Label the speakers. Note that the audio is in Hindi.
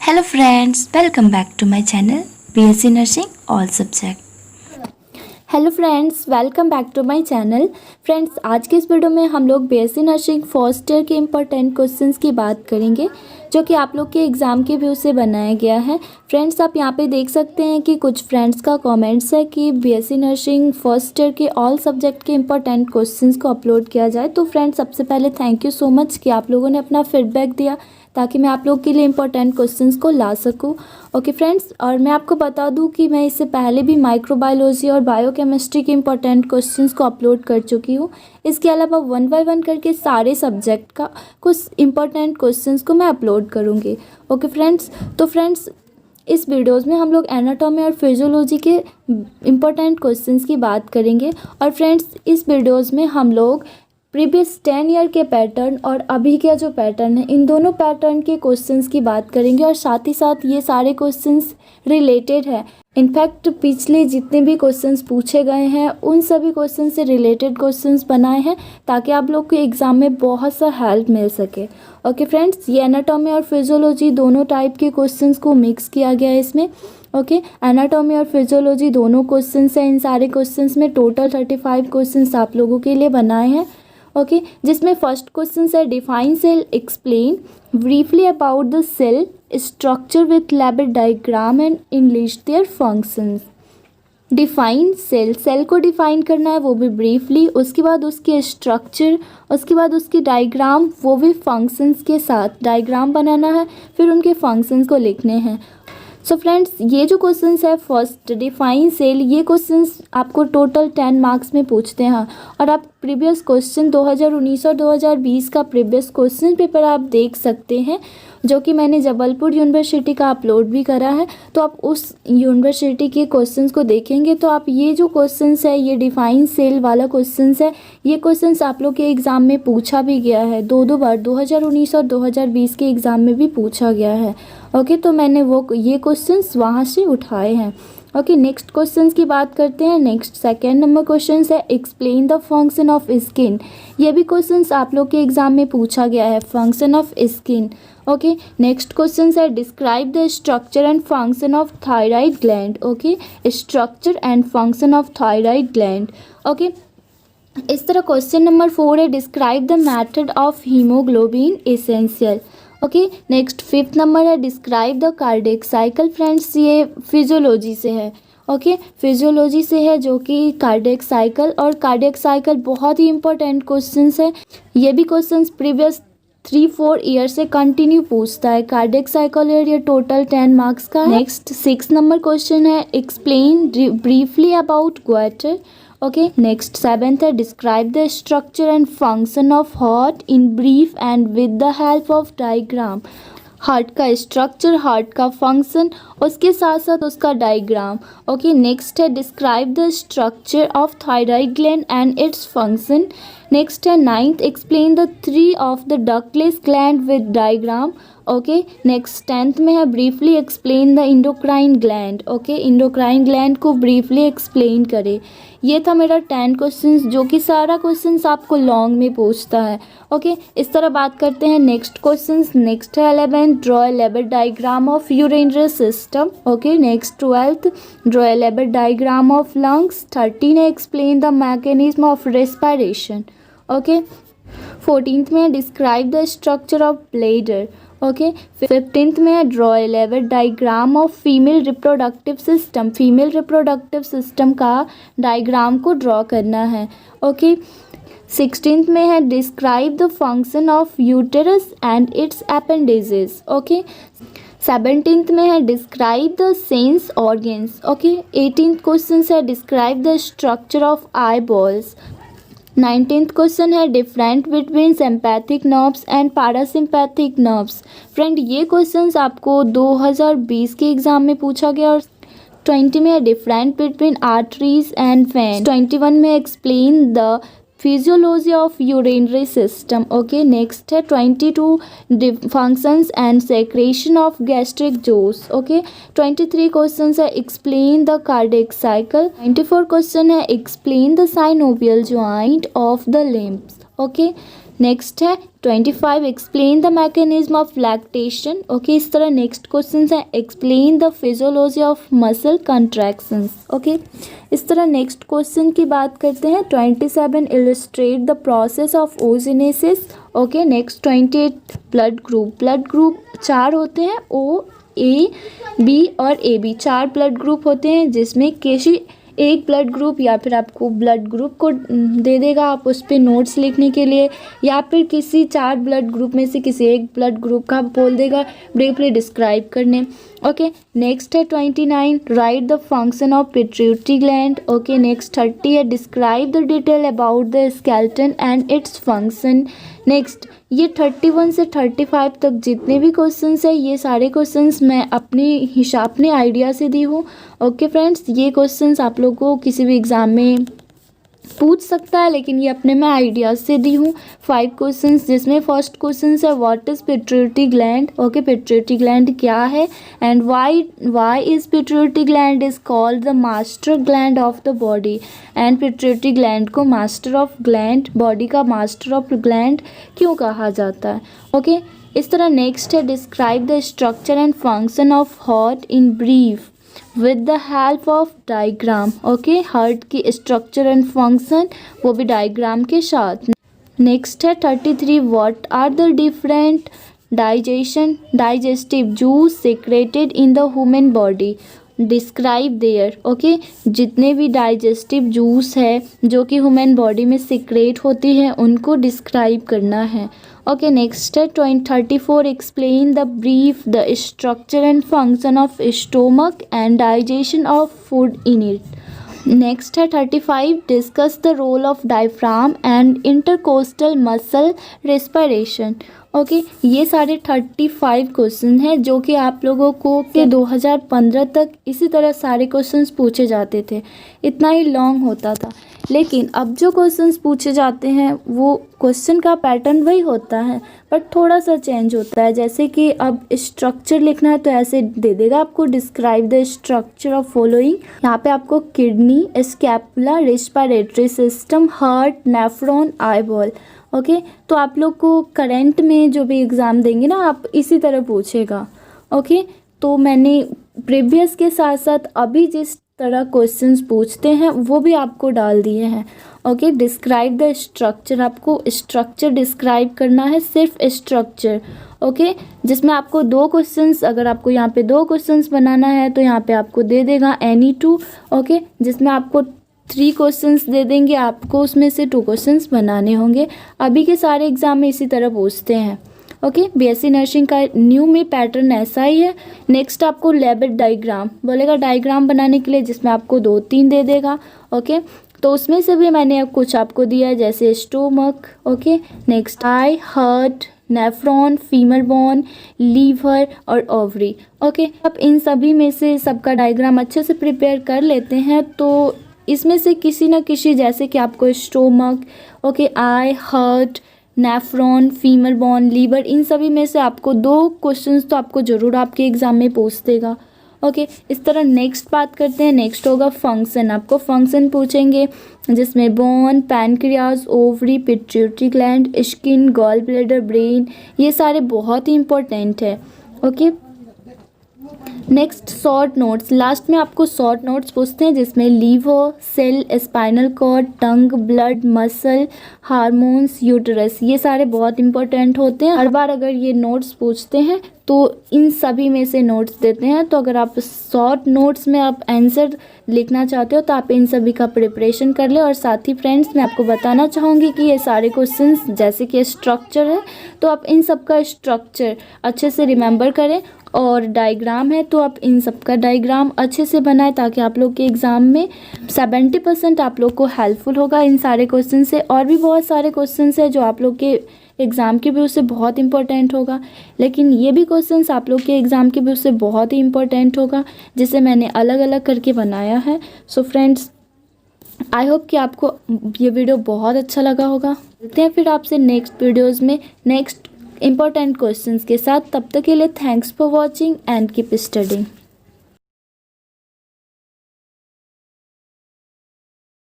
Speaker 1: Hello friends, welcome back to my channel BSc Nursing All Subject।
Speaker 2: Hello friends, welcome back to my channel. Friends, आज के इस वीडियो में हम लोग बीएससी नर्सिंग फर्स्ट ईयर के इम्पोर्टेंट क्वेश्चंस की बात करेंगे जो कि आप लोग के एग्ज़ाम के व्यू से बनाया गया है। फ्रेंड्स, आप यहाँ पे देख सकते हैं कि कुछ फ्रेंड्स का कमेंट्स है कि बीएससी नर्सिंग फर्स्ट ईयर के ऑल सब्जेक्ट के इम्पोर्टेंट क्वेश्चंस को अपलोड किया जाए। तो फ्रेंड्स, सबसे पहले थैंक यू सो मच कि आप लोगों ने अपना फीडबैक दिया ताकि मैं आप लोग के लिए इम्पोर्टेंट क्वेश्चंस को ला सकूं। ओके फ्रेंड्स, और मैं आपको बता दूं कि मैं इससे पहले भी माइक्रोबायोलॉजी और बायोकेमिस्ट्री के इम्पोर्टेंट क्वेश्चंस को अपलोड कर चुकी हूं। इसके अलावा 1 बाय 1 करके सारे सब्जेक्ट का कुछ इम्पोर्टेंट क्वेश्चंस को मैं अपलोड करूँगी। ओके फ्रेंड्स, तो फ्रेंड्स इस वीडियोस में हम लोग एनाटॉमी और फिजियोलॉजी के इम्पोर्टेंट क्वेश्चंस की बात करेंगे। और फ्रेंड्स, इस वीडियोस में हम लोग प्रीवियस 10 ईयर के पैटर्न और अभी का जो पैटर्न है, इन दोनों पैटर्न के क्वेश्चंस की बात करेंगे। और साथ ही साथ ये सारे क्वेश्चंस रिलेटेड है। इनफैक्ट पिछले जितने भी क्वेश्चंस पूछे गए हैं उन सभी क्वेश्चन से रिलेटेड क्वेश्चंस बनाए हैं ताकि आप लोग के एग्ज़ाम में बहुत सा हेल्प मिल सके। ओके फ्रेंड्स, ये एनाटॉमी और फिजियोलॉजी दोनों टाइप के क्वेश्चंस को मिक्स किया गया है इसमें। ओके, एनाटॉमी और फिजियोलॉजी दोनों क्वेश्चंस हैं। इन सारे क्वेश्चंस में टोटल 35 क्वेश्चंस आप लोगों के लिए बनाए हैं। ओके, जिसमें फर्स्ट क्वेश्चन है define cell, explain briefly about the cell structure with lab diagram and enlist their functions. Define cell, cell को डिफाइन करना है वो भी ब्रीफली, उसके बाद उसके स्ट्रक्चर, उसके बाद उसकी डायग्राम, वो भी फंक्शंस के साथ डायग्राम बनाना है, फिर उनके फंक्शंस को लिखने हैं। सो फ्रेंड्स, ये जो क्वेश्चंस है फर्स्ट डिफाइन सेल, ये क्वेश्चंस आपको टोटल 10 मार्क्स में पूछते हैं। और आप प्रीवियस क्वेश्चन 2019 और 2020 का प्रीवियस क्वेश्चन पेपर आप देख सकते हैं जो कि मैंने जबलपुर यूनिवर्सिटी का अपलोड भी करा है। तो आप उस यूनिवर्सिटी के क्वेश्चंस को देखेंगे तो आप ये जो क्वेश्चंस है, ये डिफाइन सेल वाला क्वेश्चंस है, ये क्वेश्चंस आप लोग के एग्ज़ाम में पूछा भी गया है दो बार, 2019 और 2020 के एग्ज़ाम में भी पूछा गया है। ओके, तो मैंने ये क्वेश्चंस वहाँ से उठाए हैं। ओके, नेक्स्ट क्वेश्चंस की बात करते हैं। नेक्स्ट सेकेंड नंबर क्वेश्चन है explain the function of skin. ये भी क्वेश्चंस आप लोग के एग्जाम में पूछा गया है, function of skin. Okay, next question है describe the structure and function of thyroid gland. Okay, structure and function of thyroid gland. Okay, इस तरह क्वेश्चन नंबर 4 है describe the method of haemoglobin essential. Okay, next 5th number है describe the cardiac cycle. Friends, ये फिजियोलॉजी से है। ओके, फिजियोलॉजी से है जो कि कार्डियक साइकिल, और कार्डियक साइकिल बहुत ही इंपॉर्टेंट क्वेश्चंस है। ये भी क्वेश्चंस प्रीवियस 3-4 ईयर से कंटिन्यू पूछता है कार्डियक साइकिल, और ये टोटल 10 मार्क्स का है। नेक्स्ट 6 नंबर क्वेश्चन है explain briefly about goitre. Okay, next 7th है describe the structure and function of heart in brief and with the help of diagram. Heart का स्ट्रक्चर, हार्ट का फंक्शन, उसके साथ साथ उसका डायग्राम। ओके, नेक्स्ट है describe the structure of thyroid gland and its function. Next है 9th explain the 3 of the ductless gland with diagram. Okay, next 10th में है briefly explain the endocrine gland. Okay, endocrine gland को ब्रीफली एक्सप्लेन करे। ये था मेरा 10 क्वेश्चंस जो कि सारा क्वेश्चंस आपको लॉन्ग में पूछता है। ओके, इस तरह बात करते हैं नेक्स्ट क्वेश्चंस। नेक्स्ट है 11 draw elaborate diagram of urinary system. Okay, next 12th draw elaborate diagram of lungs. 13 है explain the mechanism of respiration. Okay, 14th में describe the structure of bladder. Okay, 15th में है draw elaborate diagram of female reproductive system. Female reproductive system का डायग्राम को ड्रॉ करना है। ओके, 16th में है describe the function of uterus and it's appendages. Okay, 17th में है describe the sense organs. Okay, 18th question है describe the structure of eyeballs. 19th question है different between sympathetic nerves and parasympathetic nerves. Friend, ये क्वेश्चंस आपको 2020 के एग्जाम में पूछा गया। और 20 में है different between arteries and vein. 21 में explain the physiology of urinary system. Okay, next है 22 functions and secretion of gastric juice. Okay, 23 question है explain the cardiac cycle. 94 question है explain the synovial joint of the limbs. Okay, next है 25 explain the mechanism of lactation. Okay, इस तरह नेक्स्ट क्वेश्चन है explain the physiology of muscle contractions. Okay, इस तरह नेक्स्ट क्वेश्चन की बात करते हैं 27 illustrate the process of oogenesis. Okay, next 28 blood group 4 होते हैं, ओ ए बी और ए बी 4 ब्लड ग्रुप होते हैं, जिसमें किसी एक ब्लड ग्रुप या फिर आपको ब्लड ग्रुप को दे देगा आप उस पर नोट्स लिखने के लिए, या फिर किसी 4 ब्लड ग्रुप में से किसी एक ब्लड ग्रुप का बोल देगा ब्रीफली डिस्क्राइब करने। ओके, नेक्स्ट है 29 right the function of pituitary gland. Okay, next 30 है describe the detail about the skeleton and its function. Next ये 31 से 35 तक जितने भी क्वेश्चंस है ये सारे क्वेश्चंस मैं अपने आइडिया से दी हूँ। ओके फ्रेंड्स, ये क्वेश्चंस आप लोगों को किसी भी एग्ज़ाम में पूछ सकता है, लेकिन ये अपने मैं आइडियाज़ से दी हूँ 5 क्वेश्चंस, जिसमें फर्स्ट क्वेश्चन है what is pituitary gland. Okay, pituitary gland क्या है and why is pituitary gland is called the master gland of the body. And pituitary gland को मास्टर ऑफ ग्लैंड, बॉडी का मास्टर ऑफ ग्लैंड क्यों कहा जाता है। ओके, इस तरह नेक्स्ट है describe the structure and function of heart in brief with the help of diagram. Okay, heart की स्ट्रक्चर एंड फंक्शन वो भी डायग्राम के साथ। नेक्स्ट है 33 what are the different digestive juice secreted in the human body, describe their. Okay, जितने भी डाइजेस्टिव जूस है जो कि ह्यूमन बॉडी में सिक्रेट होती है उनको डिस्क्राइब करना है। ओके, नेक्स्ट है 34 explain the brief the structure and function of stomach and digestion of food in it. Next है 35 discuss the role of diaphragm and intercostal muscle respiration. Okay, ये सारे 35 क्वेश्चन हैं जो कि आप लोगों को के 2015 तक इसी तरह सारे क्वेश्चंस पूछे जाते थे, इतना ही लॉन्ग होता था। लेकिन अब जो क्वेश्चंस पूछे जाते हैं वो क्वेश्चन का पैटर्न वही होता है बट थोड़ा सा चेंज होता है। जैसे कि अब स्ट्रक्चर लिखना है तो ऐसे दे देगा आपको describe the structure of following. यहाँ पे आपको kidney, scapula, respiratory system, heart, nephron, eyeball. Okay, तो आप लोग को करंट में जो भी एग्ज़ाम देंगे ना आप इसी तरह पूछेगा। ओके, तो मैंने प्रीवियस के साथ साथ अभी जिस तरह क्वेश्चंस पूछते हैं वो भी आपको डाल दिए हैं। ओके, डिस्क्राइब द स्ट्रक्चर, आपको स्ट्रक्चर डिस्क्राइब करना है, सिर्फ स्ट्रक्चर। ओके, जिसमें आपको 2 क्वेश्चंस, अगर आपको यहाँ पे 2 क्वेश्चंस बनाना है तो यहाँ पे आपको दे देगा एनी 2। ओके, जिसमें आपको 3 क्वेश्चंस दे देंगे, आपको उसमें से 2 क्वेश्चंस बनाने होंगे। अभी के सारे एग्जाम में इसी तरह पूछते हैं। ओके, बीएससी नर्सिंग का न्यू में पैटर्न ऐसा ही है। नेक्स्ट आपको लेबर डायग्राम बोलेगा डायग्राम बनाने के लिए, जिसमें आपको 2-3 दे देगा। ओके, तो उसमें से भी मैंने अब कुछ आपको दिया है, जैसे stomach. Okay, next eye, heart, nephron, femur bone, liver और ओवरी। ओके, अब इन सभी में से सबका डायग्राम अच्छे से प्रिपेयर कर लेते हैं तो इसमें से किसी न किसी, जैसे कि आपको stomach, okay, eye, heart, nephron, femur bone, liver, इन सभी में से आपको 2 क्वेश्चंस तो आपको ज़रूर आपके एग्ज़ाम में पूछ देगा। ओके, इस तरह नेक्स्ट बात करते हैं। नेक्स्ट होगा फंक्शन, आपको फंक्शन पूछेंगे जिसमें bone, pancreas, ovary, pituitary gland, skin, gall bladder, brain, ये सारे बहुत ही इंपॉर्टेंट है। Okay, next short notes, last में आपको शॉर्ट नोट्स पूछते हैं जिसमें liver, cell, spinal cord, tongue, blood, muscle, hormones, uterus, ये सारे बहुत इंपॉर्टेंट होते हैं। हर बार अगर ये नोट्स पूछते हैं तो इन सभी में से नोट्स देते हैं। तो अगर आप शॉर्ट नोट्स में आप आंसर लिखना चाहते हो तो आप इन सभी का प्रिपरेशन कर ले। और साथ ही फ्रेंड्स मैं आपको बताना चाहूँगी कि ये सारे क्वेश्चंस जैसे कि स्ट्रक्चर है तो आप इन सब का स्ट्रक्चर अच्छे से रिमेंबर करें, और डायग्राम है तो आप इन सब का डायग्राम अच्छे से बनाएं ताकि आप लोग के एग्ज़ाम में 70% आप लोग को हेल्पफुल होगा इन सारे क्वेश्चन से। और भी बहुत सारे क्वेश्चन है जो आप लोग के एग्ज़ाम के व्यू से बहुत इंपॉर्टेंट होगा, लेकिन ये भी क्वेश्चंस आप लोग के एग्ज़ाम के व्यू से बहुत ही इंपॉर्टेंट होगा, जिसे मैंने अलग अलग करके बनाया है। सो फ्रेंड्स, आई होप कि आपको ये वीडियो बहुत अच्छा लगा होगा। मिलते हैं फिर आपसे नेक्स्ट वीडियोज़ में नेक्स्ट इंपॉर्टेंट क्वेश्चंस के साथ। तब तक के लिए thanks for watching and keep studying.